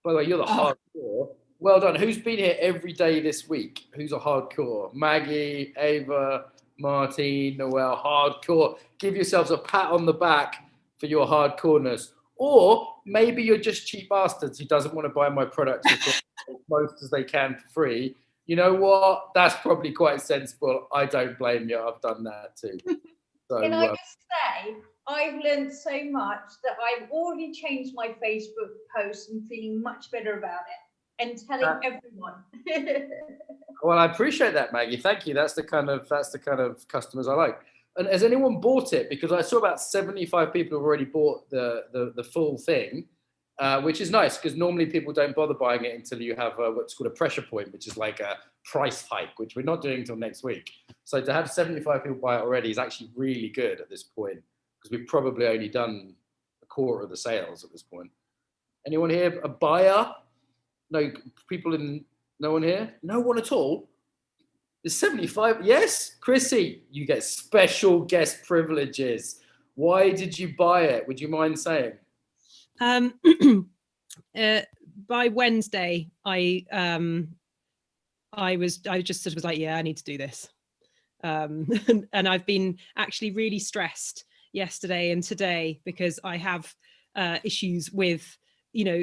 By the way, you're the hardcore. Well done. Who's been here every day this week? Who's a hardcore? Maggie, Ava, Martine, Noel, hardcore. Give yourselves a pat on the back for your hardcoreness. Or maybe you're just cheap bastards who doesn't want to buy my products as most as they can for free. You know what? That's probably quite sensible. I don't blame you. I've done that too. So, Can I just say, I've learned so much that I've already changed my Facebook post and feeling much better about it and telling everyone. Well, I appreciate that, Maggie. Thank you. That's the kind of customers I like. And has anyone bought it? Because I saw about 75 people have already bought the full thing, which is nice because normally people don't bother buying it until you have what's called a pressure point, which is like a price hike, which we're not doing until next week. So to have 75 people buy it already is actually really good at this point because we've probably only done a quarter of the sales at this point. Anyone here a buyer? No people in. No one here? No one at all? There's 75. Yes, Chrissy, you get special guest privileges. Why did you buy it? Would you mind saying? By Wednesday, I just sort of was like, yeah, I need to do this. And I've been actually really stressed yesterday and today because I have issues with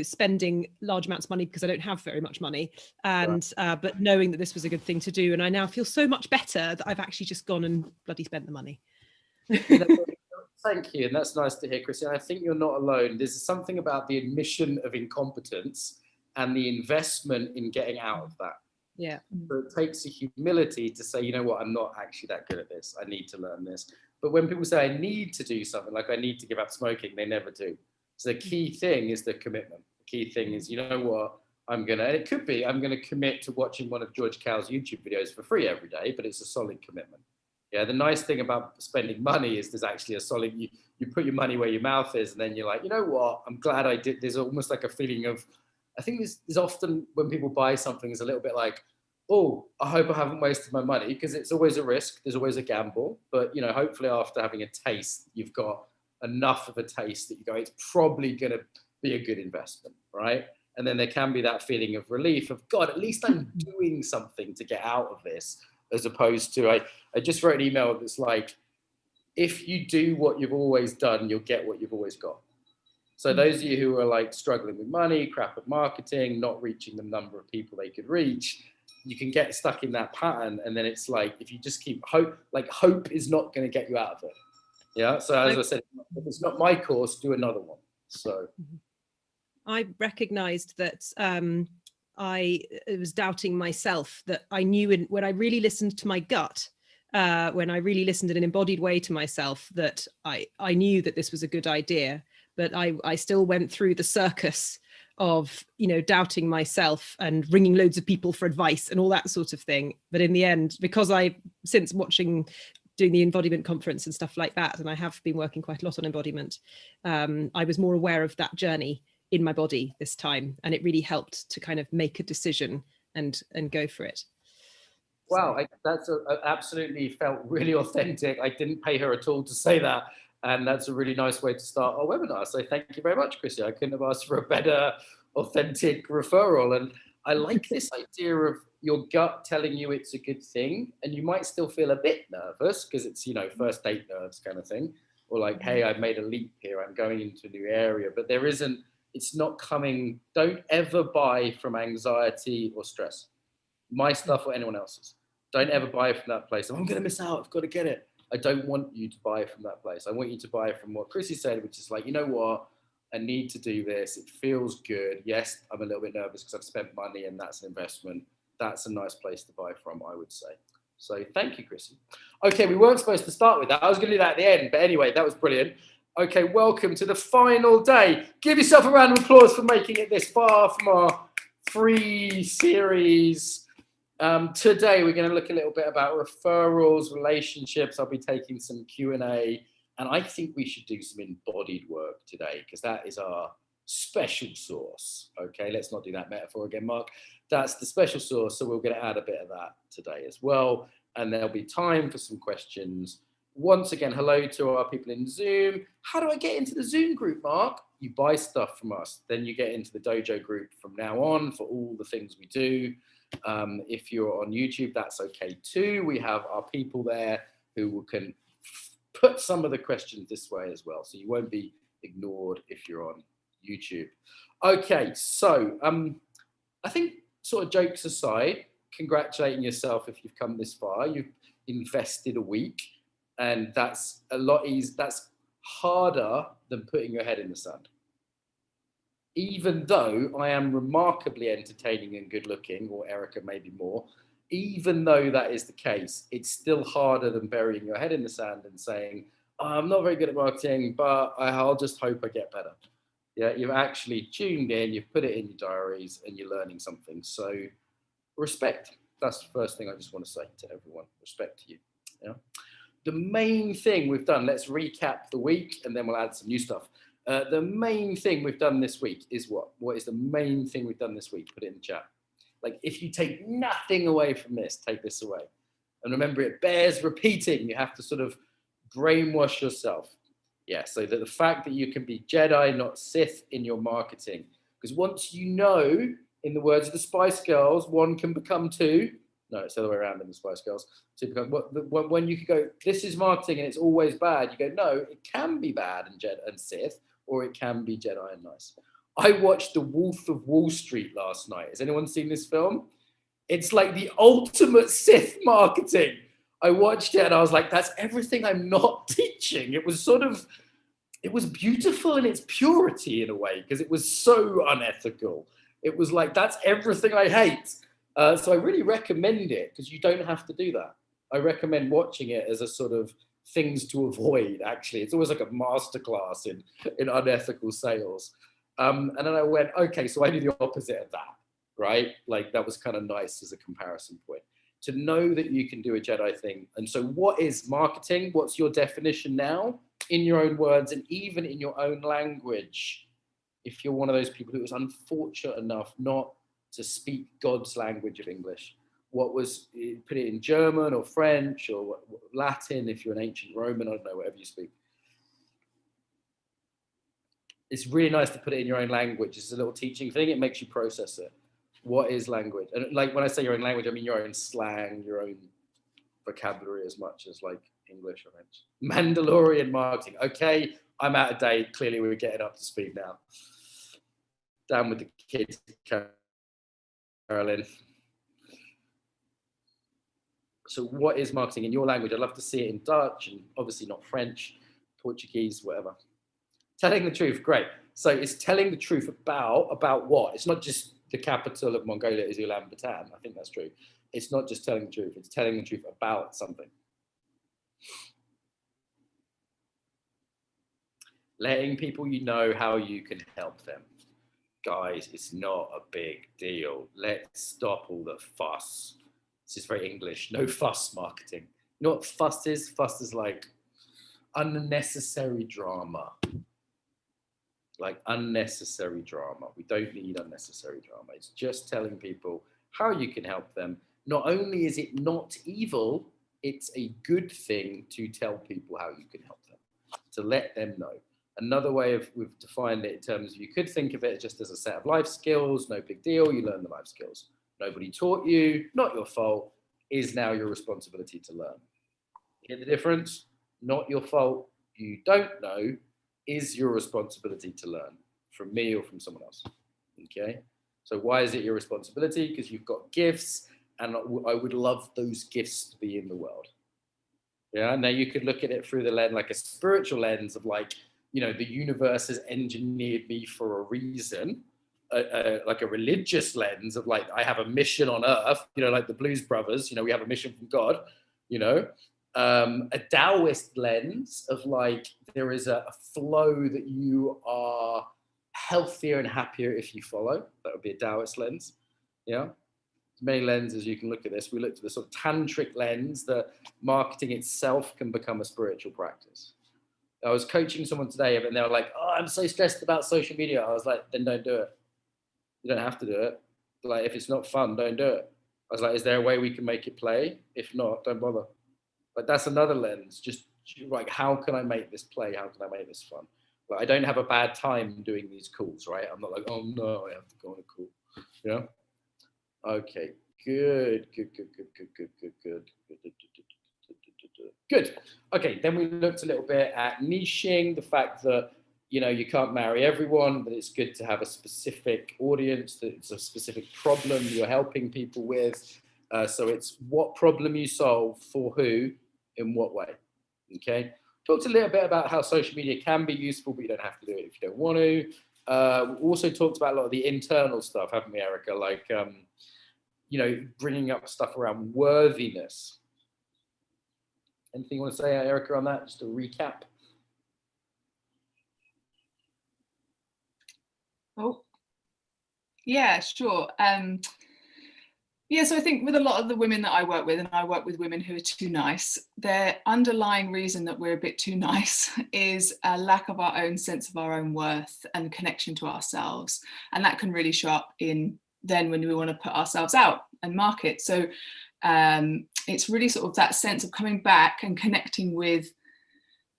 spending large amounts of money because I don't have very much money, and but knowing that this was a good thing to do, and I now feel so much better that I've actually just gone and bloody spent the money. Thank you, and that's nice to hear, Chrissy. I think you're not alone. There's something about the admission of incompetence and the investment in getting out of that. Yeah. So it takes a humility to say, you know what, I'm not actually that good at this. I need to learn this. But when people say I need to do something, like I need to give up smoking, they never do. So the key thing is the commitment. The key thing is, you know what, I'm going to commit to watching one of George Cow's YouTube videos for free every day, but it's a solid commitment. Yeah, the nice thing about spending money is there's actually a solid, you put your money where your mouth is, and then you're like, you know what, I'm glad I did. There's almost like a feeling of, I think there's often when people buy something, it's a little bit like, oh, I hope I haven't wasted my money, because it's always a risk. There's always a gamble. But, hopefully after having a taste, you've got enough of a taste that you go, it's probably going to be a good investment, right? And then there can be that feeling of relief of, God, at least I'm doing something to get out of this, as opposed to, I just wrote an email that's like, if you do what you've always done, you'll get what you've always got. So those of you who are like struggling with money, crap at marketing, not reaching the number of people they could reach, you can get stuck in that pattern. And then it's like, if you just keep hope is not going to get you out of it. Yeah. So as I said, if it's not my course, do another one. So I recognized that I was doubting myself, that I knew when I really listened to my gut, when I really listened in an embodied way to myself, that I knew that this was a good idea, but I still went through the circus of, doubting myself and ringing loads of people for advice and all that sort of thing. But in the end, because since doing the Embodiment Conference and stuff like that, and I have been working quite a lot on embodiment, I was more aware of that journey in my body this time, and it really helped to kind of make a decision and go for it. Wow, that's absolutely felt really authentic. I didn't pay her at all to say that, and that's a really nice way to start our webinar. So thank you very much, Chrissy. I couldn't have asked for a better authentic referral. And I like this idea of your gut telling you it's a good thing, and you might still feel a bit nervous because it's, first date nerves kind of thing, or like, hey, I've made a leap here, I'm going into a new area, but it's not coming. Don't ever buy from anxiety or stress, my stuff or anyone else's. Don't ever buy from that place. I'm going to miss out, I've got to get it. I don't want you to buy from that place. I want you to buy from what Chrissy said, which is like, you know what, I need to do this. It feels good. Yes, I'm a little bit nervous because I've spent money and that's an investment. That's a nice place to buy from, I would say. So thank you, Chrissy. Okay, we weren't supposed to start with that. I was going to do that at the end, but anyway, that was brilliant. Okay, welcome to the final day. Give yourself a round of applause for making it this far from our free series. Today, we're going to look a little bit about referrals, relationships. I'll be taking some Q&A, and I think we should do some embodied work today because that is our special sauce. Okay, let's not do that metaphor again, Mark. That's the special sauce, so we're going to add a bit of that today as well, and there'll be time for some questions. once again, hello to our people in Zoom. How do I get into the Zoom group, Mark? You buy stuff from us. Then you get into the dojo group from now on for all the things we do. If you're on YouTube, that's okay too. We have our people there who can put some of the questions this way as well. So you won't be ignored if you're on YouTube. Okay, so I think, sort of jokes aside, congratulating yourself if you've come this far. You've invested a week, and that's a lot easier. That's harder than putting your head in the sand. Even though I am remarkably entertaining and good looking, or Erica maybe more, even though that is the case, it's still harder than burying your head in the sand and saying, oh, I'm not very good at marketing, but I'll just hope I get better. Yeah, you've actually tuned in, you've put it in your diaries, and you're learning something. So respect. That's the first thing I just want to say to everyone. Respect to you. Yeah. The main thing we've done, let's recap the week, and then we'll add some new stuff. The main thing we've done this week is what? What is the main thing we've done this week? Put it in the chat. Like, if you take nothing away from this, take this away. And remember, it bears repeating. You have to sort of brainwash yourself. Yeah, so that the fact that you can be Jedi, not Sith, in your marketing. Because once you know, in the words of the Spice Girls, one can become two. No, it's the other way around in the Spice Girls. So you become, when you could go, this is marketing and it's always bad, you go, no, it can be bad and Jedi and Sith, or it can be Jedi and nice. I watched The Wolf of Wall Street last night. Has anyone seen this film? It's like the ultimate Sith marketing. I watched it and I was like, that's everything I'm not teaching. It was sort of, it was beautiful in its purity in a way, because it was so unethical. It was like, that's everything I hate. So I really recommend it, because you don't have to do that. I recommend watching it as a sort of things to avoid, actually. It's always like a masterclass in unethical sales. And then I went, okay, so I do the opposite of that, right? Like, that was kind of nice as a comparison point. To know that you can do a Jedi thing. And so what is marketing? What's your definition now? In your own words, and even in your own language. If you're one of those people who was unfortunate enough not to speak God's language of English, what was, put it in German or French or Latin, if you're an ancient Roman, I don't know, whatever you speak. It's really nice to put it in your own language. It's a little teaching thing. It makes you process it. What is language? And like, when I say your own language, I mean your own slang, your own vocabulary, as much as like English or French. Mandalorian marketing. Okay, I'm out of date. Clearly, we're getting up to speed now. Down with the kids, Carolyn. So what is marketing in your language? I'd love to see it in Dutch, and obviously not French, Portuguese, whatever. Telling the truth, great. So it's telling the truth about what? It's not just the capital of Mongolia is Ulaanbaatar. I think that's true. It's not just telling the truth. It's telling the truth about something. Letting people you know how you can help them. Guys, it's not a big deal. Let's stop all the fuss. This is very English. No fuss marketing. You know what fuss is? Fuss is like unnecessary drama. Like unnecessary drama. We don't need unnecessary drama. It's just telling people how you can help them. Not only is it not evil, it's a good thing to tell people how you can help them, to let them know. Another way of, we've defined it in terms of, you could think of it just as a set of life skills, no big deal, you learn the life skills. Nobody taught you, not your fault, is now your responsibility to learn. Hear the difference? Not your fault, you don't know, is your responsibility to learn from me or from someone else. Okay, so why is it your responsibility? Because you've got gifts, and I would love those gifts to be in the world. Yeah, now you could look at it through the lens, like a spiritual lens of like, you know, the universe has engineered me for a reason, like a religious lens of like, I have a mission on earth, you know, like the Blues Brothers, you know, we have a mission from God, you know, a Taoist lens of like, there is a flow that you are healthier and happier if you follow. That would be a Taoist lens. Yeah. Many lenses you can look at this. We looked at the sort of tantric lens that marketing itself can become a spiritual practice. I was coaching someone today and they were like, oh, I'm so stressed about social media. I was like, then don't do it. You don't have to do it. Like, if it's not fun, don't do it. I was like, is there a way we can make it play? If not, don't bother. But that's another lens. Just like, how can I make this play? How can I make this fun? Like, I don't have a bad time doing these calls, right? I'm not like, oh no, I have to go on a call. Yeah. Okay. Good. Good. Okay. Then we looked a little bit at niching, the fact that, you know, you can't marry everyone, but it's good to have a specific audience, that it's a specific problem you're helping people with. So it's what problem you solve for who, in what way. Okay. Talked a little bit about how social media can be useful, but you don't have to do it if you don't want to. We also talked about a lot of the internal stuff, haven't we, Erica? Like, you know, bringing up stuff around worthiness. Anything you want to say, Erica, on that? Just a recap. Oh, yeah, sure. Yeah, so I think with a lot of the women that I work with, and I work with women who are too nice, their underlying reason that we're a bit too nice is a lack of our own sense of our own worth and connection to ourselves. And that can really show up in then when we want to put ourselves out and market. So it's really sort of that sense of coming back and connecting with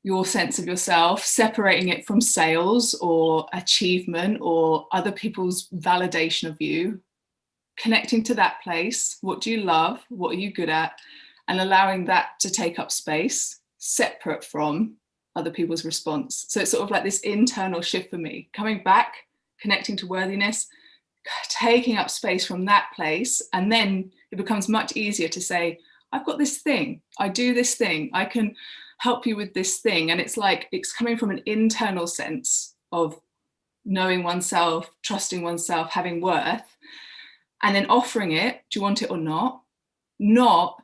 your sense of yourself, separating it from sales or achievement or other people's validation of you, connecting to that place. What do you love? What are you good at? And allowing that to take up space separate from other people's response. So it's sort of like this internal shift for me, coming back, connecting to worthiness, taking up space from that place. And then it becomes much easier to say, I've got this thing, I do this thing, I can help you with this thing. And it's like, it's coming from an internal sense of knowing oneself, trusting oneself, having worth, and then offering it. Do you want it or not? Not,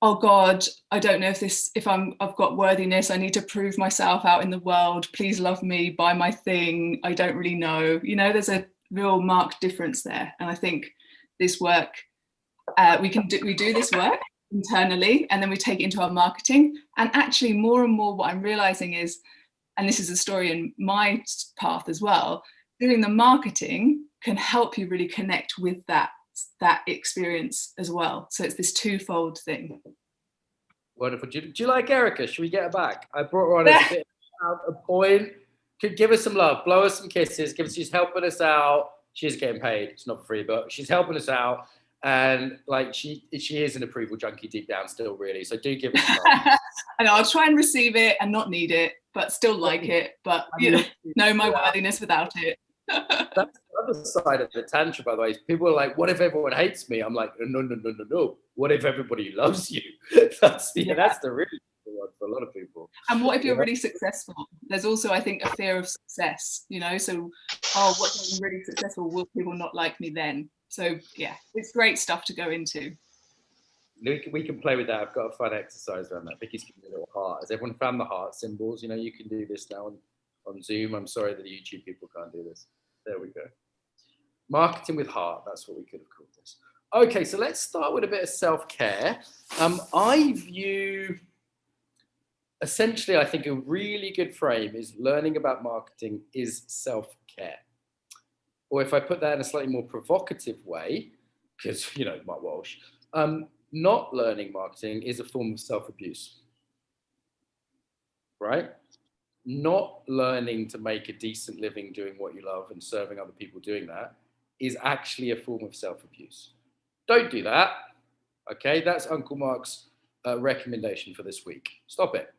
oh God, I don't know if I've got worthiness, I need to prove myself out in the world, please love me, buy my thing, I don't really know. You know, there's a real marked difference there. And I think this work, we do this work internally, and then we take it into our marketing. And actually more and more what I'm realizing is, and this is a story in my path as well, doing the marketing can help you really connect with that experience as well. So it's this twofold thing. Wonderful. Do you like Erica? Should we get her back? I brought her on as a bit out a point. Could give us some love, blow us some kisses. She's helping us out. She's getting paid. It's not free, but she's helping us out. And like she is an approval junkie deep down still, really. So do give us some love. I know, I'll try and receive it and not need it, but still like it. But you know my worthiness without it. That's the other side of the tantra, by the way. People are like, what if everyone hates me? I'm like, no. What if everybody loves you? That's the really one for a lot of people. And what if you're really successful? There's also, I think, a fear of success, you know? So, oh, what if I'm really successful? Will people not like me then? So yeah, it's great stuff to go into. We can play with that. I've got a fun exercise around that. Vicky's giving me a little heart. Has everyone found the heart symbols? You know, you can do this now on Zoom. I'm sorry that the YouTube people can't do this. There we go. Marketing with heart. That's what we could have called this. Okay, so let's start with a bit of self-care. I view, essentially, I think a really good frame is learning about marketing is self-care. Or if I put that in a slightly more provocative way, because, you know, Mark Walsh, not learning marketing is a form of self-abuse, right? Not learning to make a decent living doing what you love and serving other people doing that is actually a form of self-abuse. Don't do that, okay? That's Uncle Mark's recommendation for this week. Stop it,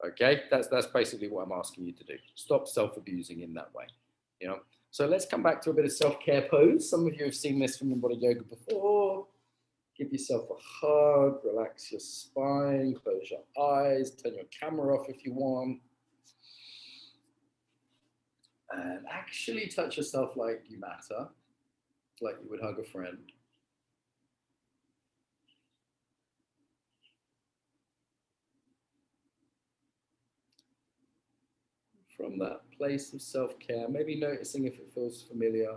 okay? That's basically what I'm asking you to do. Stop self-abusing in that way, you know? So let's come back to a bit of self-care pose. Some of you have seen this from Embodied Yoga before. Give yourself a hug, relax your spine, close your eyes, turn your camera off if you want. And actually touch yourself like you matter, like you would hug a friend. From that place of self-care, maybe noticing if it feels familiar.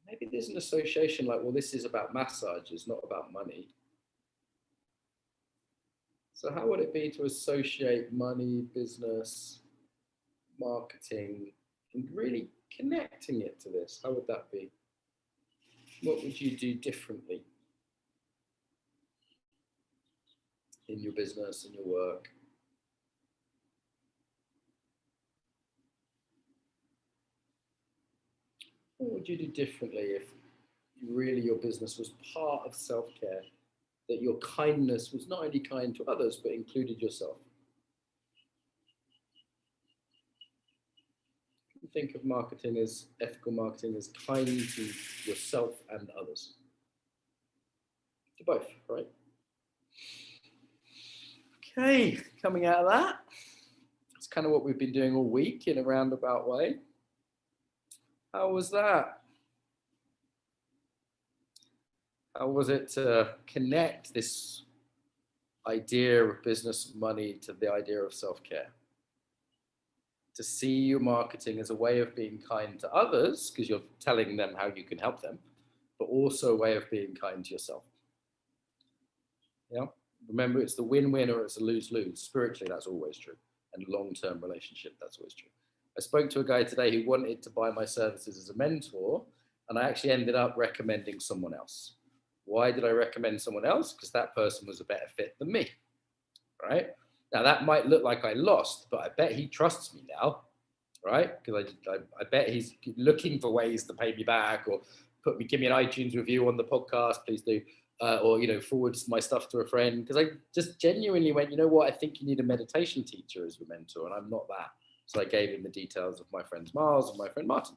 Maybe there's an association like, well, this is about massages, not about money. So how would it be to associate money, business, marketing, and really connecting it to this? How would that be? What would you do differently in your business, in your work? What would you do differently if really your business was part of self-care, that your kindness was not only kind to others, but included yourself? Think of marketing as ethical marketing as kind to yourself and others. To both, right? Okay, coming out of that, that's kind of what we've been doing all week in a roundabout way. How was that? How was it to connect this idea of business money to the idea of self-care? To see your marketing as a way of being kind to others, because you're telling them how you can help them, but also a way of being kind to yourself. Yeah. Remember, it's the win-win or it's a lose-lose. Spiritually, that's always true. And long-term relationship, that's always true. I spoke to a guy today who wanted to buy my services as a mentor, and I actually ended up recommending someone else. Why did I recommend someone else? Because that person was a better fit than me, right? Now, that might look like I lost, but I bet he trusts me now, right? Because I bet he's looking for ways to pay me back, or give me an iTunes review on the podcast, please do. Or, forward my stuff to a friend. Because I just genuinely went, you know what? I think you need a meditation teacher as your mentor, and I'm not that. So I gave him the details of my friend Miles and my friend Martin.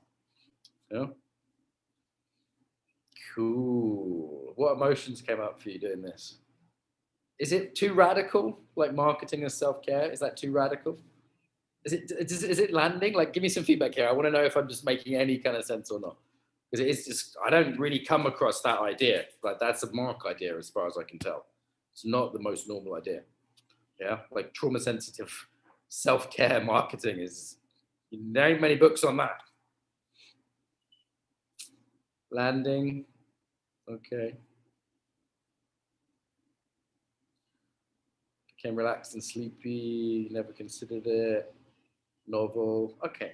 Cool. What emotions came up for you doing this? Is it too radical, like marketing as self-care? Is that too radical? Is it landing? Like, give me some feedback here. I want to know if I'm just making any kind of sense or not. Because it is just, I don't really come across that idea. Like, that's a Mark idea as far as I can tell. It's not the most normal idea. Yeah, like trauma sensitive self-care marketing is, there ain't many books on that. Landing, okay. Became relaxed and sleepy, never considered it. Novel, okay.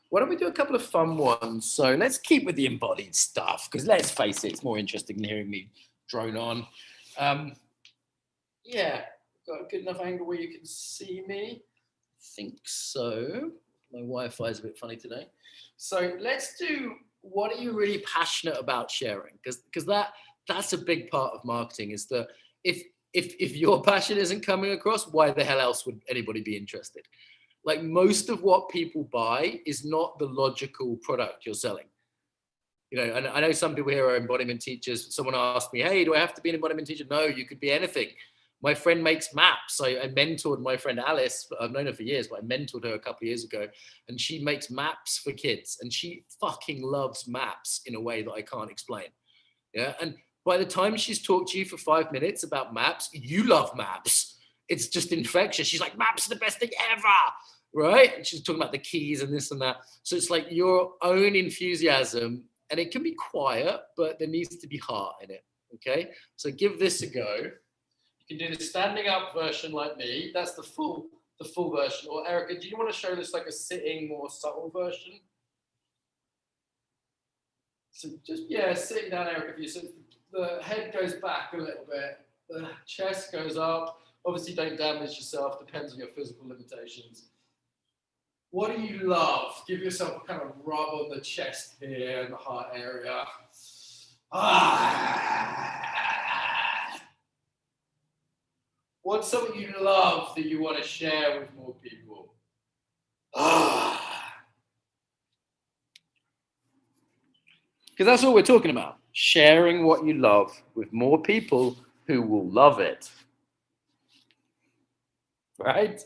Why don't we do a couple of fun ones? So let's keep with the embodied stuff, because let's face it, it's more interesting than hearing me drone on. Yeah, got a good enough angle where you can see me? I think so. My Wi-Fi is a bit funny today. So let's do, what are you really passionate about sharing? Because that's a big part of marketing, is that if your passion isn't coming across, why the hell else would anybody be interested? Like, most of what people buy is not the logical product you're selling. And I know some people here are embodiment teachers. Someone asked me, hey, do I have to be an embodiment teacher? No, you could be anything. My friend makes maps. I mentored my friend Alice. I've known her for years, but I mentored her a couple of years ago, and she makes maps for kids, and she fucking loves maps in a way that I can't explain. Yeah. And by the time she's talked to you for 5 minutes about maps, you love maps. It's just infectious. She's like, maps are the best thing ever, right? And she's talking about the keys and this and that. So it's like your own enthusiasm, and it can be quiet, but there needs to be heart in it, okay? So give this a go. You can do the standing up version like me. That's the full version. Or Erica, do you want to show this like a sitting, more subtle version? So just, yeah, sitting down, Erica, for you. So the head goes back a little bit. The chest goes up. Obviously, don't damage yourself. Depends on your physical limitations. What do you love? Give yourself a kind of rub on the chest here and the heart area. What's something you love that you want to share with more people? Because that's all we're talking about. Sharing what you love with more people who will love it. Right?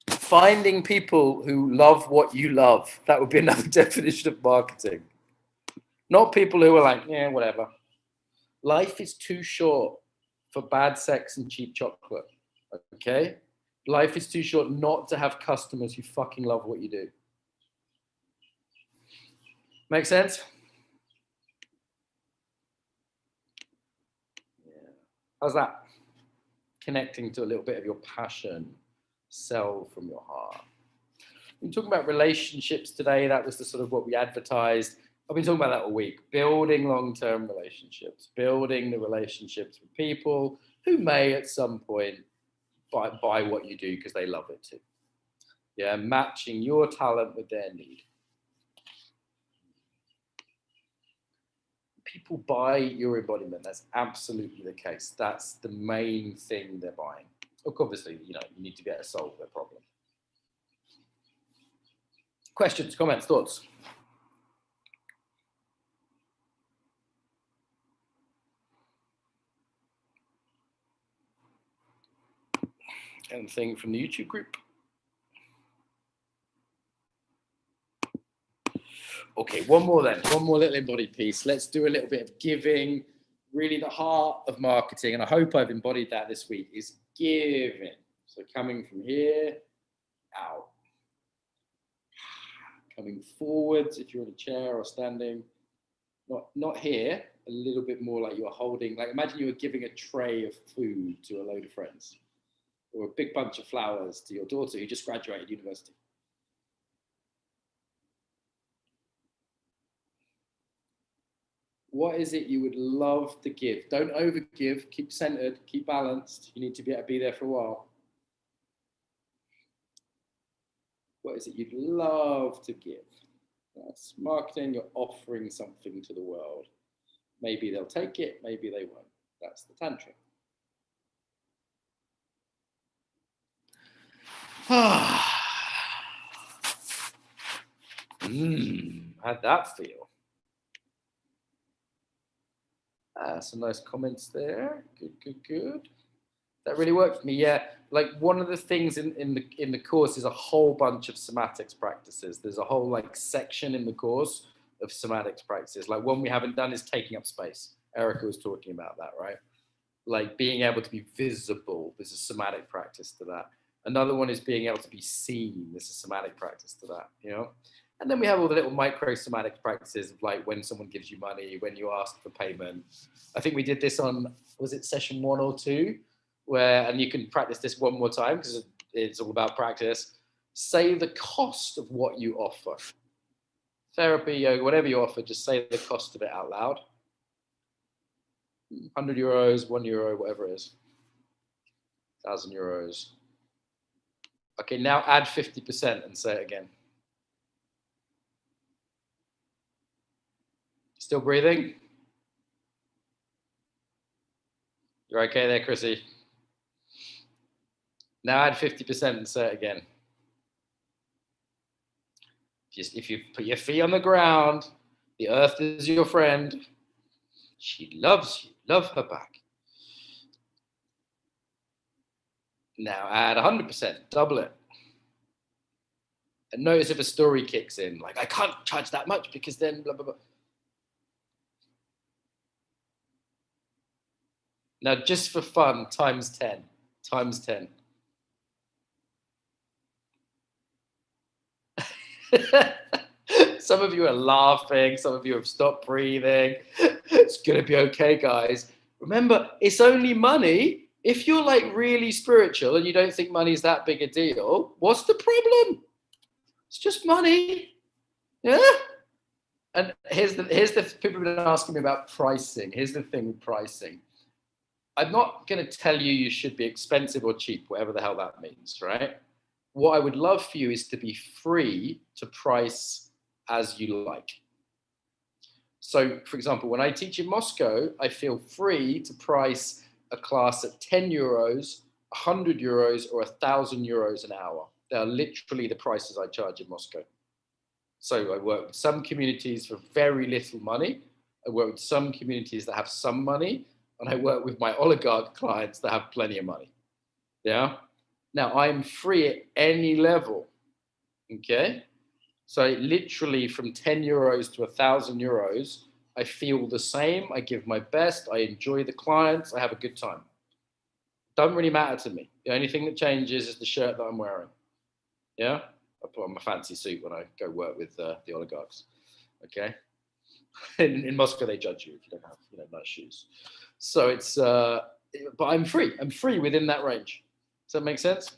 Finding people who love what you love. That would be another definition of marketing. Not people who are like, yeah, whatever. Life is too short for bad sex and cheap chocolate. Okay? Life is too short not to have customers who fucking love what you do. Make sense? Yeah. How's that? Connecting to a little bit of your passion. Sell from your heart. We're talking about relationships today. That was the sort of what we advertised. I've been talking about that all week. Building long-term relationships. Building the relationships with people who may at some point buy what you do because they love it too. Yeah, matching your talent with their need. people buy your embodiment. That's absolutely the case. That's the main thing they're buying. Look, obviously, you need to be able to solve their problem. Questions, comments, thoughts? Anything from the YouTube group? Okay, one more then. One more little embodied piece. Let's do a little bit of giving. Really the heart of marketing, and I hope I've embodied that this week, is giving. So coming from here, out. Coming forwards if you're in a chair or standing. Not here, a little bit more like you're holding, like imagine you were giving a tray of food to a load of friends, or a big bunch of flowers to your daughter who just graduated university. What is it you would love to give? Don't overgive, keep centered, keep balanced. You need to be able to be there for a while. What is it you'd love to give? That's marketing, you're offering something to the world. Maybe they'll take it, maybe they won't. That's the tantra. How'd that feel? Some nice comments there. Good. That really worked for me. Yeah, like one of the things in the course is a whole bunch of somatics practices. There's a whole like section in the course of somatics practices. Like one we haven't done is taking up space. Erica was talking about that, right? Like being able to be visible. There's a somatic practice to that. Another one is being able to be seen. There's a somatic practice to that, And then we have all the little micro somatic practices of like when someone gives you money, when you ask for payment. I think we did this on, was it session 1 or 2? And you can practice this one more time because it's all about practice. Say the cost of what you offer. Therapy, yoga, whatever you offer, just say the cost of it out loud. 100 euros, €1, whatever it is. 1,000 euros. Okay, now add 50% and say it again. Still breathing? You're okay there, Chrissy? Now add 50% and say it again. If you put your feet on the ground, the earth is your friend. She loves you. Love her back. Now add 100%, double it. And notice if a story kicks in, like, I can't charge that much because then blah, blah, blah. Now, just for fun, times 10. Times 10. Some of you are laughing. Some of you have stopped breathing. It's going to be okay, guys. Remember, it's only money. If you're like really spiritual and you don't think money's that big a deal, what's the problem? It's just money. Yeah. And here's the people have been asking me about pricing. Here's the thing with pricing. I'm not going to tell you should be expensive or cheap, whatever the hell that means, right? What I would love for you is to be free to price as you like. So, for example, when I teach in Moscow, I feel free to price a class at 10 euros, 100 euros, or 1,000 euros an hour. They are literally the prices I charge in Moscow. So I work with some communities for very little money. I work with some communities that have some money. And I work with my oligarch clients that have plenty of money. Yeah. Now I'm free at any level. Okay. So literally from 10 euros to 1,000 euros, I feel the same. I give my best. I enjoy the clients. I have a good time. Doesn't really matter to me. The only thing that changes is the shirt that I'm wearing. Yeah. I put on my fancy suit when I go work with the oligarchs. Okay. In Moscow, they judge you if you don't have nice shoes. So it's, but I'm free. I'm free within that range. Does that make sense?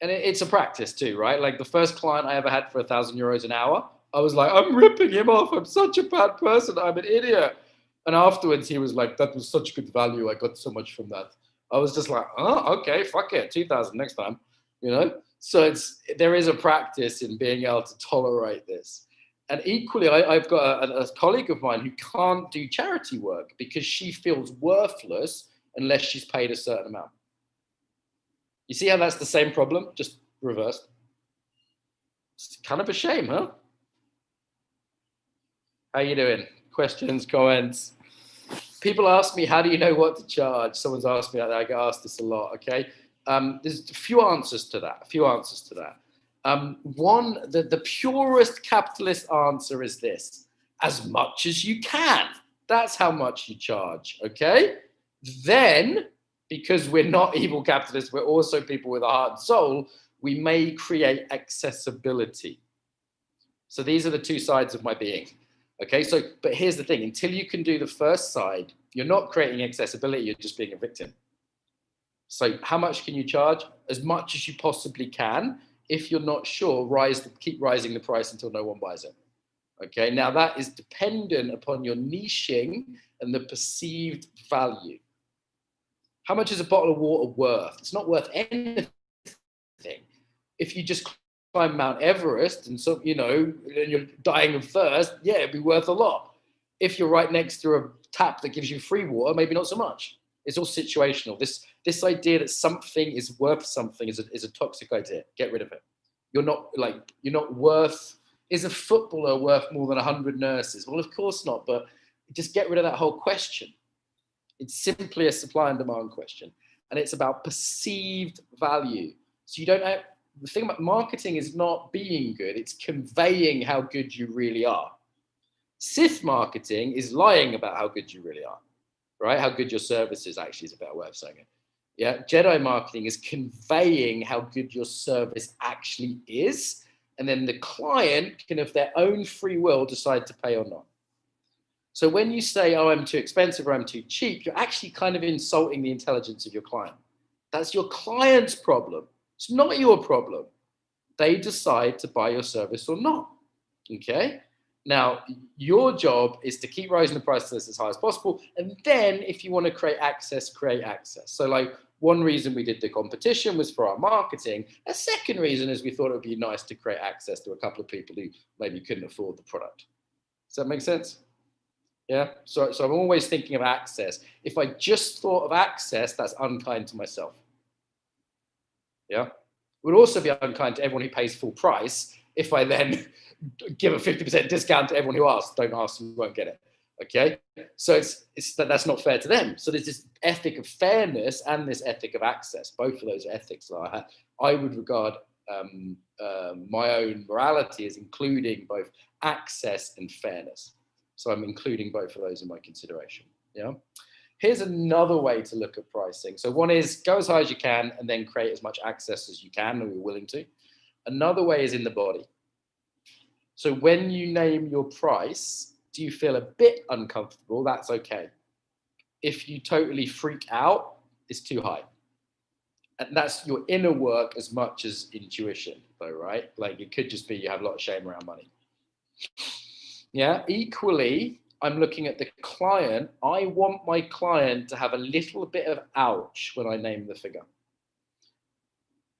And it's a practice too, right? Like the first client I ever had for 1,000 euros an hour, I was like, I'm ripping him off. I'm such a bad person. I'm an idiot. And afterwards, he was like, that was such good value. I got so much from that. I was just like, oh, okay, fuck it. 2,000 next time, So there is a practice in being able to tolerate this. And equally, I've got a colleague of mine who can't do charity work because she feels worthless unless she's paid a certain amount. You see how that's the same problem, just reversed? It's kind of a shame, huh? How you doing? Questions, comments? People ask me, how do you know what to charge? Someone's asked me that. I get asked this a lot, okay? There's a few answers to that. One, the purest capitalist answer is this: as much as you can. That's how much you charge, okay? Then, because we're not evil capitalists, we're also people with a heart and soul, we may create accessibility. So these are the two sides of my being, okay? So, but here's the thing, until you can do the first side, you're not creating accessibility, you're just being a victim. So how much can you charge? As much as you possibly can. If you're not sure, keep rising the price until no one buys it. Okay, now that is dependent upon your niching and the perceived value. How much is a bottle of water worth? It's not worth anything. If you just climb Mount Everest and so, you know, and you're dying of thirst, yeah, it'd be worth a lot. If you're right next to a tap that gives you free water, maybe not so much. It's all situational. This idea that something is worth something is a toxic idea. Get rid of it. You're not worth. Is a footballer worth more than 100 nurses? Well, of course not. But just get rid of that whole question. It's simply a supply and demand question, and it's about perceived value. So you don't have, the thing about marketing is not being good; it's conveying how good you really are. Sith marketing is lying about how good you really are. Right? How good your service is actually is a better way of saying it. Yeah. Jedi marketing is conveying how good your service actually is. And then the client can, of their own free will, decide to pay or not. So when you say, oh, I'm too expensive or I'm too cheap, you're actually kind of insulting the intelligence of your client. That's your client's problem. It's not your problem. They decide to buy your service or not. Okay. Now, your job is to keep raising the price as high as possible. And then if you want to create access, create access. So like one reason we did the competition was for our marketing. A second reason is we thought it would be nice to create access to a couple of people who maybe couldn't afford the product. Does that make sense? Yeah. So I'm always thinking of access. If I just thought of access, that's unkind to myself. Yeah. It would also be unkind to everyone who pays full price if I then give a 50% discount to everyone who asks. Don't ask, you won't get it. Okay, so that's not fair to them. So there's this ethic of fairness and this ethic of access. Both of those ethics I would regard my own morality as including both access and fairness. So I'm including both of those in my consideration. Yeah. Here's another way to look at pricing. So one is go as high as you can and then create as much access as you can or you're willing to. Another way is in the body. So when you name your price, do you feel a bit uncomfortable? That's okay. If you totally freak out, it's too high. And that's your inner work as much as intuition, though, right? Like it could just be you have a lot of shame around money. Yeah, equally, I'm looking at the client. I want my client to have a little bit of ouch when I name the figure.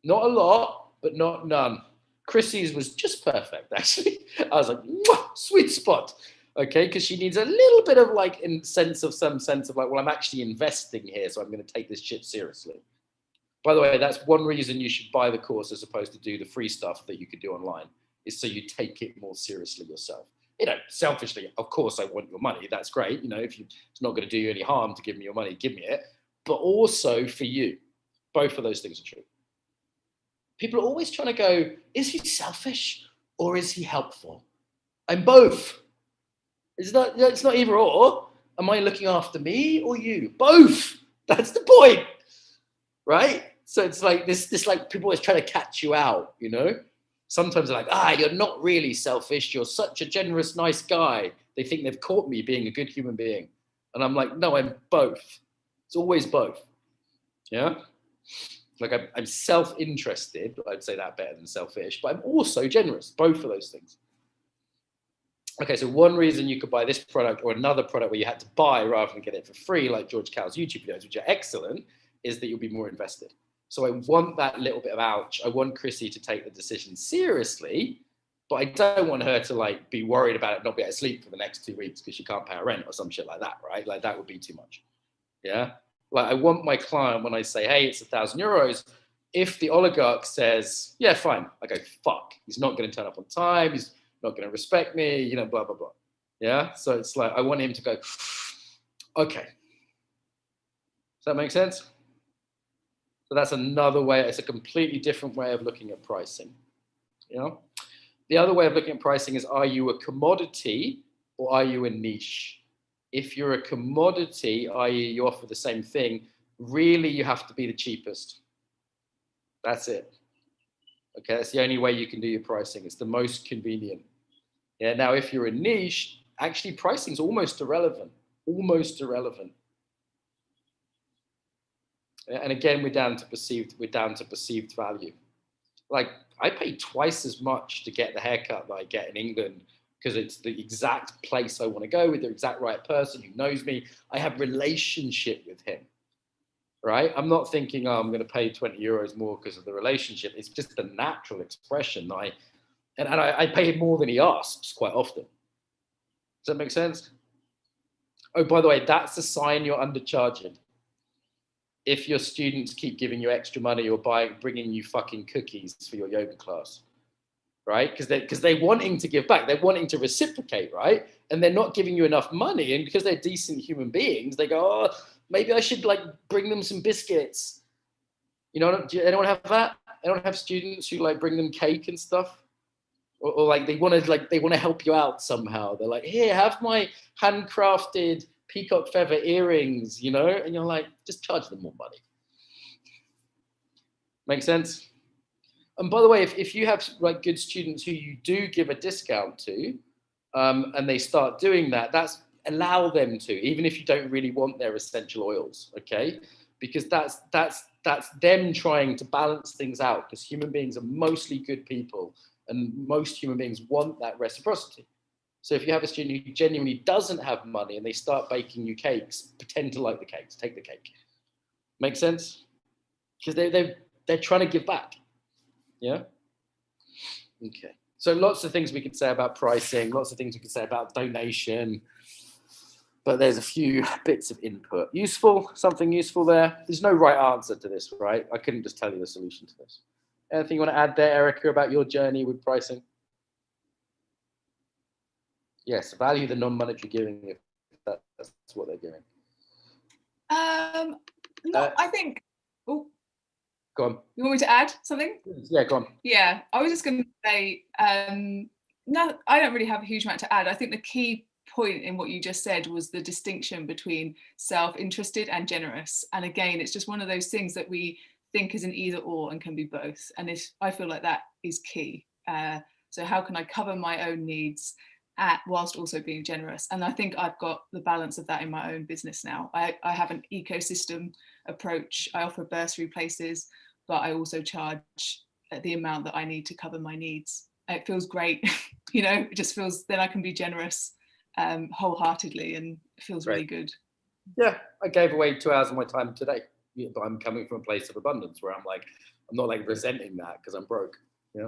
Not a lot, but not none. Chrissy's was just perfect, actually. I was like, sweet spot. Okay, because she needs a little bit of like some sense of like, well, I'm actually investing here, so I'm going to take this shit seriously. By the way, that's one reason you should buy the course as opposed to do the free stuff that you could do online, is so you take it more seriously yourself. You know, selfishly, of course, I want your money. That's great. You know, it's not going to do you any harm to give me your money, give me it. But also for you, both of those things are true. People are always trying to go, is he selfish or is he helpful? I'm both. It's not either or. Am I looking after me or you? Both. That's the point, right? So it's like this like people always try to catch you out, you know? Sometimes they're like, you're not really selfish. You're such a generous, nice guy. They think they've caught me being a good human being. And I'm like, no, I'm both. It's always both. Yeah? Like I'm self-interested. I'd say that better than selfish, but I'm also generous. Both of those things. Okay, so one reason you could buy this product or another product where you had to buy rather than get it for free, like George Cow's YouTube videos, which are excellent, is that you'll be more invested. So I want that little bit of ouch. I want Chrissy to take the decision seriously but I don't want her to like be worried about it, not be able to sleep for the next 2 weeks because she can't pay her rent or some shit like that, right? Like that would be too much. Yeah. Like I want my client, when I say, hey, it's €1,000, if the oligarch says, yeah, fine, I go, fuck, he's not going to turn up on time, he's not going to respect me, you know, blah, blah, blah. Yeah. So it's like, I want him to go, okay. Does that make sense? So that's another way, it's a completely different way of looking at pricing. You know? The other way of looking at pricing is, are you a commodity or are you a niche? If you're a commodity, i.e. you offer the same thing, really you have to be the cheapest. That's it. Okay, that's the only way you can do your pricing. It's the most convenient. Yeah. Now, if you're a niche, actually pricing is almost irrelevant. Almost irrelevant. Yeah, and again, we're down to perceived value. Like I pay twice as much to get the haircut that I get in England because it's the exact place I want to go with the exact right person who knows me. I have relationship with him. Right? I'm not thinking, oh, I'm going to pay €20 more because of the relationship. It's just the natural expression. I pay him more than he asks quite often. Does that make sense? Oh, by the way, that's a sign you're undercharging. If your students keep giving you extra money or bringing you fucking cookies for your yoga class, right? Because they're wanting to give back. They're wanting to reciprocate, right? And they're not giving you enough money. And because they're decent human beings, they go, oh, maybe I should like bring them some biscuits. You know, do anyone have that? Anyone have students who like bring them cake and stuff? Or like they want to help you out somehow. They're like, here, have my handcrafted peacock feather earrings, you know? And you're like, just charge them more money. Make sense? And by the way, if you have like good students who you do give a discount to, and they start doing that, allow them to, even if you don't really want their essential oils, okay? Because that's them trying to balance things out, because human beings are mostly good people and most human beings want that reciprocity. So if you have a student who genuinely doesn't have money and they start baking you cakes, pretend to like the cakes, take the cake. Make sense? Because they're trying to give back. Yeah? Okay. So lots of things we could say about pricing, lots of things we could say about donation, but there's a few bits of input. Useful, something useful there. There's no right answer to this, right? I couldn't just tell you the solution to this. Anything you want to add there, Erica, about your journey with pricing? Yes, value the non-monetary giving if that's what they're giving. No, I think. Oh, go on. You want me to add something? Yeah, go on. Yeah, I was just going to say, no, I don't really have a huge amount to add. I think the key point in what you just said was the distinction between self-interested and generous. And again, it's just one of those things that we think is an either or and can be both. And I feel like that is key. So how can I cover my own needs whilst also being generous? And I think I've got the balance of that in my own business now. I have an ecosystem approach. I offer bursary places, but I also charge the amount that I need to cover my needs. It feels great, you know, it just feels, then I can be generous wholeheartedly, and it feels really good. Yeah, I gave away 2 hours of my time today, but I'm coming from a place of abundance where I'm not like resenting that because I'm broke. Yeah.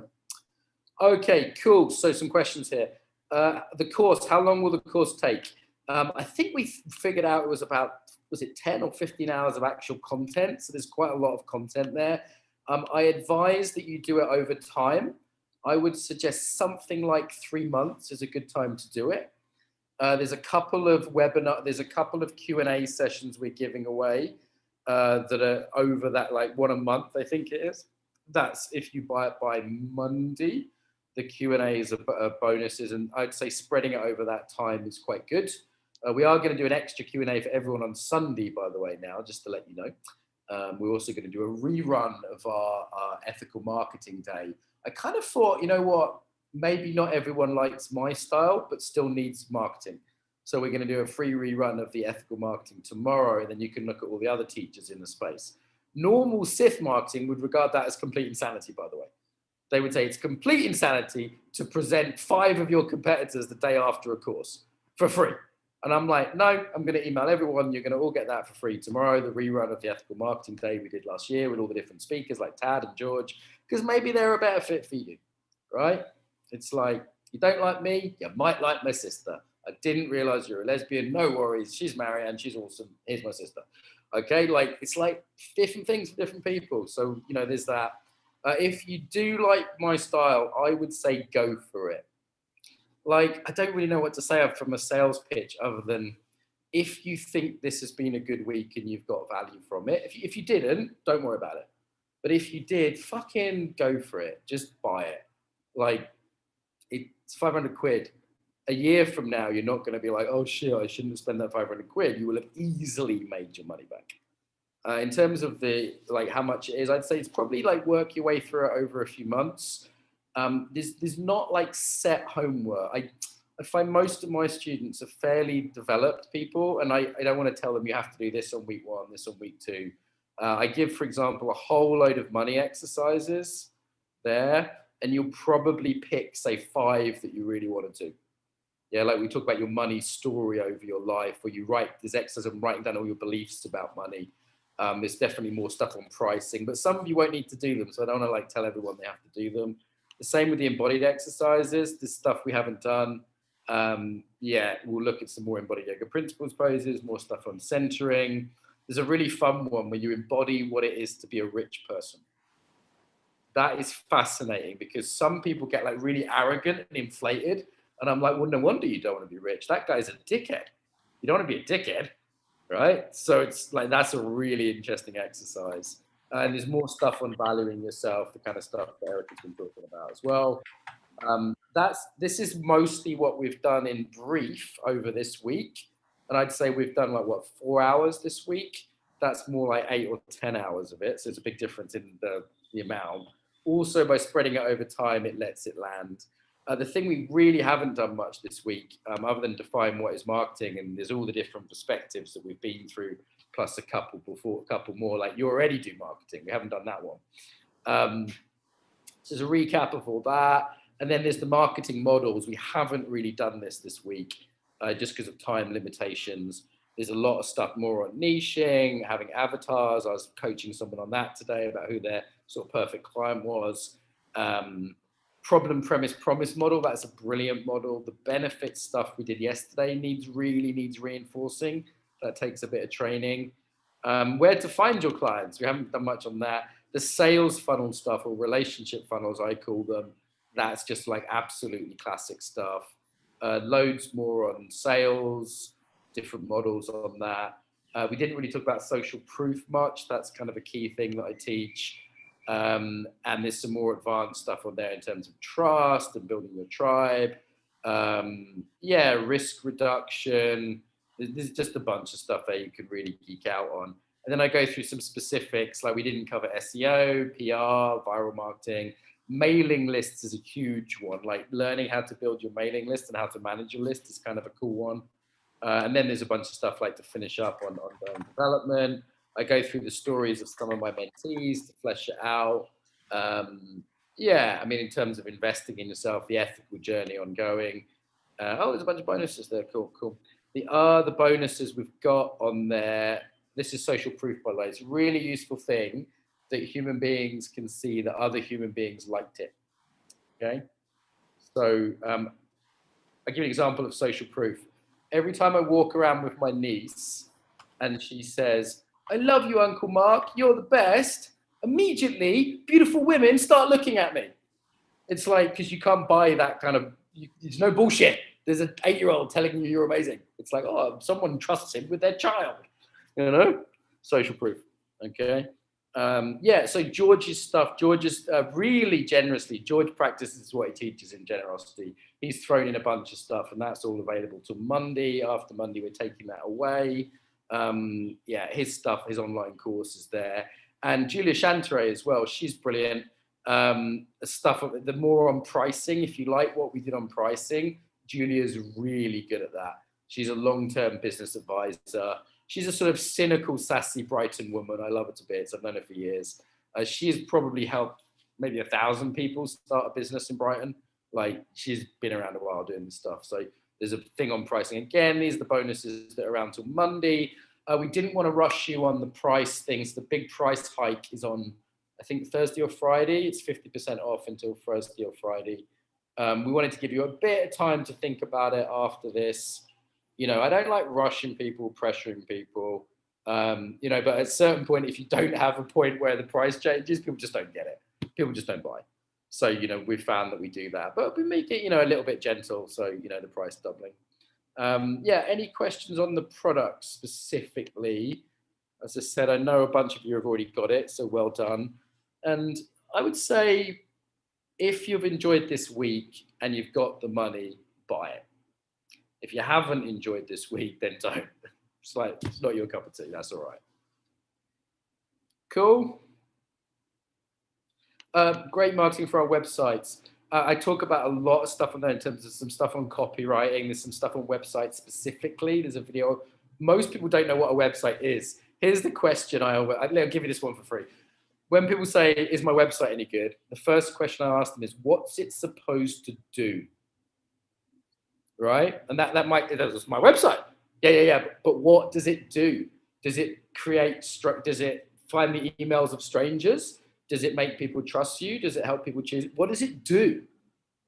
Okay, cool. So some questions here. The course, how long will the course take? I think we figured out it was about, was it 10 or 15 hours of actual content? So there's quite a lot of content there. I advise that you do it over time. I would suggest something like 3 months is a good time to do it. There's a couple of Q&A sessions we're giving away that are over that, like one a month, I think it is. That's if you buy it by Monday. The Q&As are bonuses, and I'd say spreading it over that time is quite good. We are going to do an extra Q&A for everyone on Sunday, by the way, now, just to let you know. We're also going to do a rerun of our ethical marketing day. I kind of thought, you know what, maybe not everyone likes my style, but still needs marketing. So we're going to do a free rerun of the ethical marketing tomorrow, and then you can look at all the other teachers in the space. Normal Sith marketing would regard that as complete insanity, by the way. They would say it's complete insanity to present 5 of your competitors the day after a course for free. And I'm like, no, I'm going to email everyone. You're going to all get that for free tomorrow, the rerun of the ethical marketing day we did last year with all the different speakers like Tad and George, because maybe they're a better fit for you, right? It's like, you don't like me, you might like my sister. I didn't realize you're a lesbian. No worries. She's married and she's awesome. Here's my sister. Okay, like it's like different things for different people. So, you know, there's that. If you do like my style, I would say go for it. Like, I don't really know what to say from a sales pitch other than if you think this has been a good week and you've got value from it. If you didn't, don't worry about it. But if you did, fucking go for it. Just buy it. Like, it's 500 quid. A year from now, you're not going to be like, oh shit, I shouldn't have spent that 500 quid. You will have easily made your money back. In terms of the, like, how much it is, I'd say it's probably like work your way through it over a few months. There's not like set homework. I find most of my students are fairly developed people, and I don't want to tell them you have to do this on week 1, this on week 2. I give, for example, a whole load of money exercises there, and you'll probably pick, say, 5 that you really want to do. Yeah, like we talk about your money story over your life, where you write, there's exercise on writing down all your beliefs about money. There's definitely more stuff on pricing, but some of you won't need to do them, so I don't want to like tell everyone they have to do them. The same with the embodied exercises, this stuff we haven't done. Yeah, we'll look at some more embodied yoga principles poses, more stuff on centering. There's a really fun one where you embody what it is to be a rich person. That is fascinating because some people get like really arrogant and inflated. And I'm like, well, no wonder you don't want to be rich. That guy's a dickhead. You don't want to be a dickhead, right? So it's like, that's a really interesting exercise. And there's more stuff on valuing yourself, the kind of stuff that Eric has been talking about as well. This is mostly what we've done in brief over this week. And I'd say we've done like, what, 4 hours this week? That's more like 8 or 10 hours of it. So it's a big difference in the amount. Also, by spreading it over time, it lets it land. The thing we really haven't done much this week, other than define what is marketing, and there's all the different perspectives that we've been through, plus a couple more, like you already do marketing. We haven't done that one. So there's a recap of all that. And then there's the marketing models. We haven't really done this week, just because of time limitations. There's a lot of stuff more on niching, having avatars. I was coaching someone on that today about who their sort of perfect client was. Problem, premise, promise model. That's a brilliant model. The benefit stuff we did yesterday really needs reinforcing. That takes a bit of training. Where to find your clients. We haven't done much on that. The sales funnel stuff, or relationship funnels, I call them. That's just like absolutely classic stuff. Loads more on sales, different models on that. We didn't really talk about social proof much. That's kind of a key thing that I teach. And there's some more advanced stuff on there in terms of trust and building your tribe. Yeah, risk reduction. There's just a bunch of stuff there you could really geek out on. And then I go through some specifics, like we didn't cover SEO, PR, viral marketing. Mailing lists is a huge one, like learning how to build your mailing list and how to manage your list is kind of a cool one. And then there's a bunch of stuff like to finish up on ongoing development. I go through the stories of some of my mentees to flesh it out. Yeah, I mean, in terms of investing in yourself, the ethical journey ongoing. Oh, there's a bunch of bonuses there. Cool. The bonuses we've got on there. This is social proof, by the way. It's a really useful thing that human beings can see that other human beings liked it. Okay. So I'll give you an example of social proof. Every time I walk around with my niece and she says, I love you, Uncle Mark, you're the best, immediately beautiful women start looking at me. It's like, because you can't buy that kind of, there's no bullshit. There's an 8-year-old telling you you're amazing. It's like, oh, someone trusts him with their child, you know? Social proof, okay? Yeah, so George's stuff, George is really generously, George practices what he teaches in generosity. He's thrown in a bunch of stuff and that's all available till Monday. After Monday, we're taking that away. Yeah, his stuff, his online course is there. And Julia Chanteray as well, she's brilliant. Stuff, the more on pricing, if you like what we did on pricing, Julia's really good at that. She's a long-term business advisor. She's a sort of cynical, sassy Brighton woman. I love her to bits. I've known her for years. She's probably helped maybe 1,000 people start a business in Brighton. Like, she's been around a while doing this stuff. So there's a thing on pricing. Again, these are the bonuses that are around till Monday. We didn't want to rush you on the price things. The big price hike is on, I think, Thursday or Friday. It's 50% off until Thursday or Friday. We wanted to give you a bit of time to think about it after this. You know, I don't like rushing people, pressuring people. You know, but at a certain point, if you don't have a point where the price changes, people just don't get it. People just don't buy. So, you know, we found that we do that, but we make it, you know, a little bit gentle. So, you know, the price doubling. Yeah, any questions on the product specifically? As I said, I know a bunch of you have already got it, so well done. And I would say, if you've enjoyed this week and you've got the money, buy it. If you haven't enjoyed this week, then don't. It's like, it's not your cup of tea, that's all right. Cool. Great marketing for our websites. I talk about a lot of stuff on there in terms of some stuff on copywriting. There's some stuff on websites specifically. There's a video. Most people don't know what a website is. Here's the question I'll give you this one for free. When people say, is my website any good? The first question I ask them is, what's it supposed to do? Right? And that's my website. Yeah. But what does it do? Does it does it find the emails of strangers? Does it make people trust you? Does it help people choose? What does it do?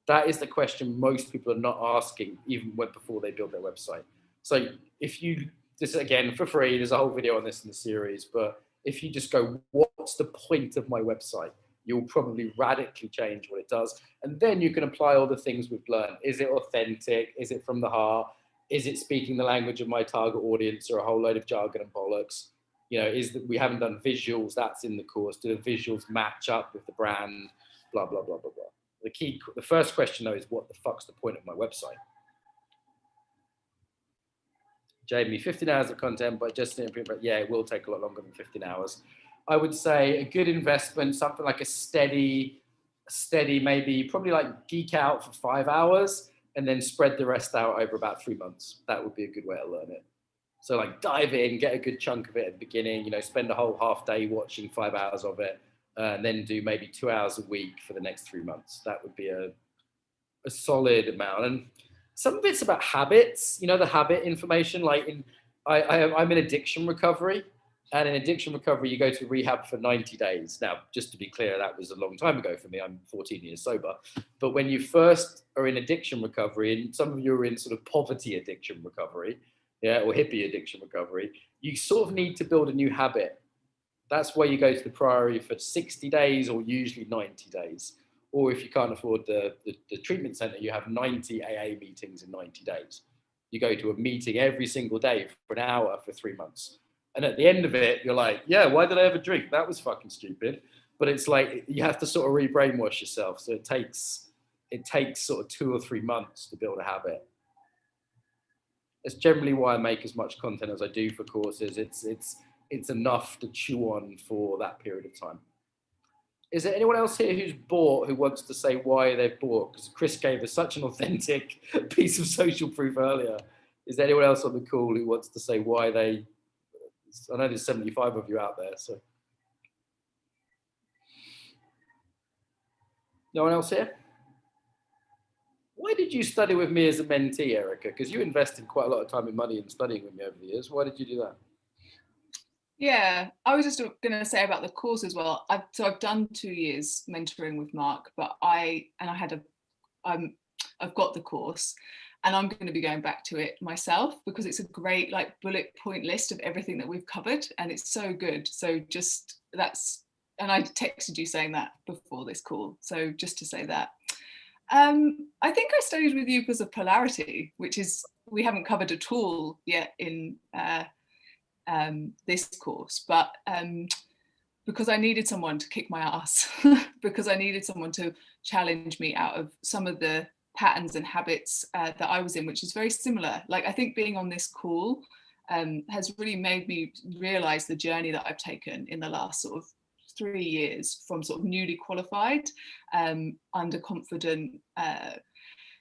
That is the question most people are not asking, even before they build their website. So if you, this again for free, there's a whole video on this in the series, but if you just go, what's the point of my website? You'll probably radically change what it does. And then you can apply all the things we've learned. Is it authentic? Is it from the heart? Is it speaking the language of my target audience, or a whole load of jargon and bollocks? You know, we haven't done visuals, that's in the course. Do the visuals match up with the brand? Blah, blah, blah, blah, blah. The first question though is, what the fuck's the point of my website? Jamie, 15 hours of content, but yeah, it will take a lot longer than 15 hours. I would say a good investment, something like a steady, maybe probably like geek out for 5 hours and then spread the rest out over about 3 months. That would be a good way to learn it. So like dive in, get a good chunk of it at the beginning, you know, spend a whole half day watching 5 hours of it, and then do maybe 2 hours a week for the next 3 months. That would be a solid amount. And some of it's about habits, you know, the habit information, like I'm in addiction recovery, and in addiction recovery, you go to rehab for 90 days. Now, just to be clear, that was a long time ago for me. I'm 14 years sober. But when you first are in addiction recovery, and some of you are in sort of poverty addiction recovery, yeah, or hippie addiction recovery, you sort of need to build a new habit. That's where you go to the Priory for 60 days or usually 90 days. Or if you can't afford the treatment center, you have 90 AA meetings in 90 days. You go to a meeting every single day for an hour for 3 months. And at the end of it, you're like, yeah, why did I ever drink? That was fucking stupid. But it's like, you have to sort of re-brainwash yourself. So it takes sort of 2 or 3 months to build a habit. That's generally why I make as much content as I do for courses. It's enough to chew on for that period of time. Is there anyone else here who's bought who wants to say why they've bought? Because Chris gave us such an authentic piece of social proof earlier. Is there anyone else on the call who wants to say why they? I know there's 75 of you out there, so. No one else here? Why did you study with me as a mentee, Erica? Because you invested quite a lot of time and money in studying with me over the years. Why did you do that? Yeah, I was just going to say about the course as well. I've done 2 years mentoring with Mark, but I've got the course, and I'm going to be going back to it myself because it's a great like bullet point list of everything that we've covered, and it's so good. So just and I texted you saying that before this call. So just to say that. I think I studied with you because of polarity, which is we haven't covered at all yet in this course, but because I needed someone to kick my ass, because I needed someone to challenge me out of some of the patterns and habits that I was in, which is very similar. Like I think being on this call has really made me realize the journey that I've taken in the last sort of 3 years, from sort of newly qualified, underconfident,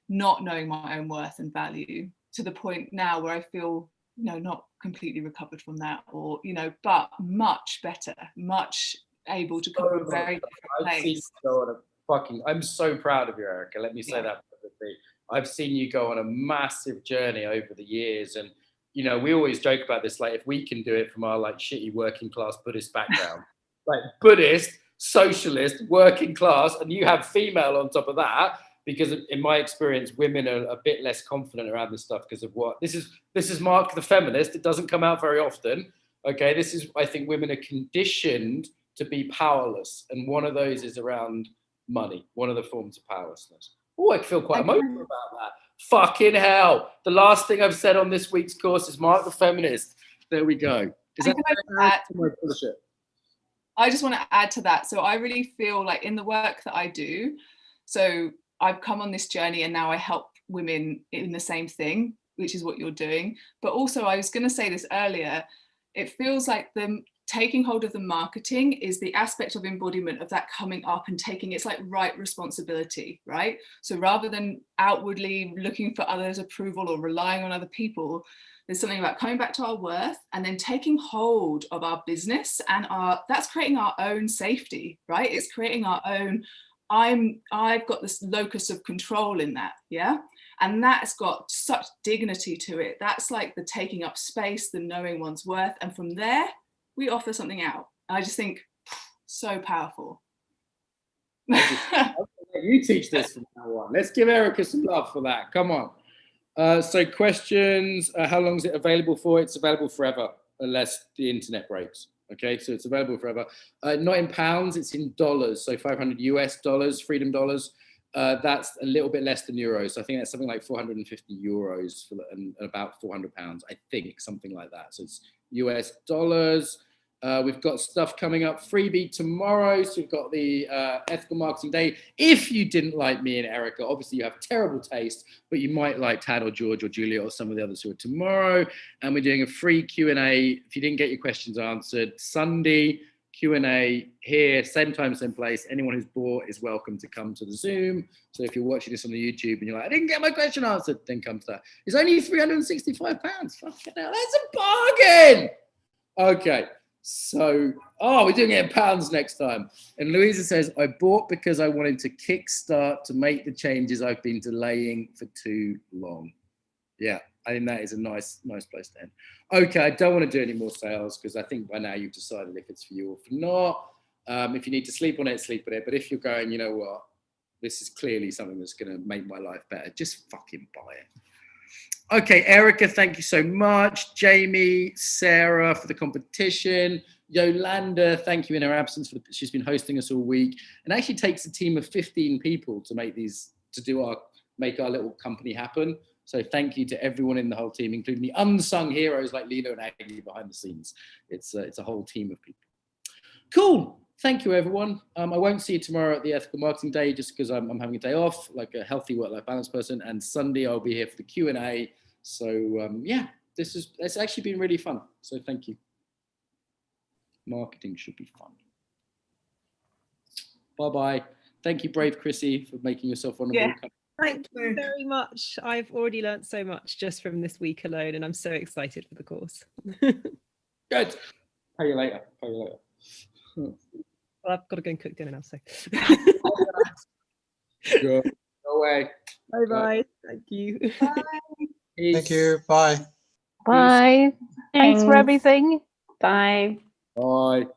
not knowing my own worth and value, to the point now where I feel, you know, not completely recovered from that, or, you know, but much better, much able to come from a very different place. I'm so proud of you, Erica. Let me say that publicly. I've seen you go on a massive journey over the years, and you know, we always joke about this, like if we can do it from our like shitty working class Buddhist background, like Buddhist, socialist, working class, and you have female on top of that, because in my experience, women are a bit less confident around this stuff because of what this is Mark the feminist. It doesn't come out very often. Okay, this is, I think women are conditioned to be powerless, and one of those is around money, one of the forms of powerlessness. Oh, I feel quite emotional about that. Fucking hell. The last thing I've said on this week's course is Mark the feminist. There we go. Is that my bullshit? I just want to add to that. So I really feel like in the work that I do, so I've come on this journey and now I help women in the same thing, which is what you're doing. But also, I was going to say this earlier, it feels like the taking hold of the marketing is the aspect of embodiment of that coming up and taking its like right responsibility, right? So rather than outwardly looking for others' approval or relying on other people, there's something about coming back to our worth and then taking hold of our business, and that's creating our own safety, right? It's creating our own, I've got this locus of control in that, yeah? And that's got such dignity to it. That's like the taking up space, the knowing one's worth. And from there, we offer something out. I just think so powerful. You teach this from now on. Let's give Erica some love for that. Come on. So questions, how long is it available for? It's available forever, unless the internet breaks. Okay, so it's available forever. Not in pounds, it's in dollars. So 500 US dollars, freedom dollars. That's a little bit less than euros. So I think that's something like 450 euros and about 400 pounds, I think, something like that. So it's US dollars. We've got stuff coming up, freebie tomorrow. So we've got the Ethical Marketing Day. If you didn't like me and Erica, obviously you have terrible taste, but you might like Tad or George or Julia or some of the others who are tomorrow. And we're doing a free Q&A. If you didn't get your questions answered, Sunday Q&A here, same time, same place. Anyone who's bought is welcome to come to the Zoom. So if you're watching this on the YouTube and you're like, I didn't get my question answered, then come to that. It's only £365. Fucking hell, that's a bargain. Okay. So, we're doing it in pounds next time. And Louisa says, I bought because I wanted to kickstart to make the changes I've been delaying for too long. Yeah, I think that is a nice place to end. Okay, I don't want to do any more sales because I think by now you've decided if it's for you or for not. If you need to sleep on it, sleep on it. But if you're going, you know what, this is clearly something that's going to make my life better, just fucking buy it. Okay, Erica, thank you so much. Jamie, Sarah for the competition. Yolanda, thank you in her absence. She's been hosting us all week. And actually takes a team of 15 people to make our little company happen. So thank you to everyone in the whole team, including the unsung heroes like Lena and Aggie behind the scenes. It's a whole team of people. Cool. Thank you, everyone. I won't see you tomorrow at the Ethical Marketing Day just because I'm having a day off, like a healthy work-life balance person. And Sunday, I'll be here for the Q&A. So, yeah, it's actually been really fun. So thank you. Marketing should be fun. Bye-bye. Thank you, brave Chrissy, for making yourself on the board. Thank you very much. I've already learned so much just from this week alone, and I'm so excited for the course. Good. Pay you later. Well, I've got to go and cook dinner now, so. Go away. Bye-bye. Thank you. Bye. Thank you. Bye. Bye. Thanks for everything. Bye. Bye.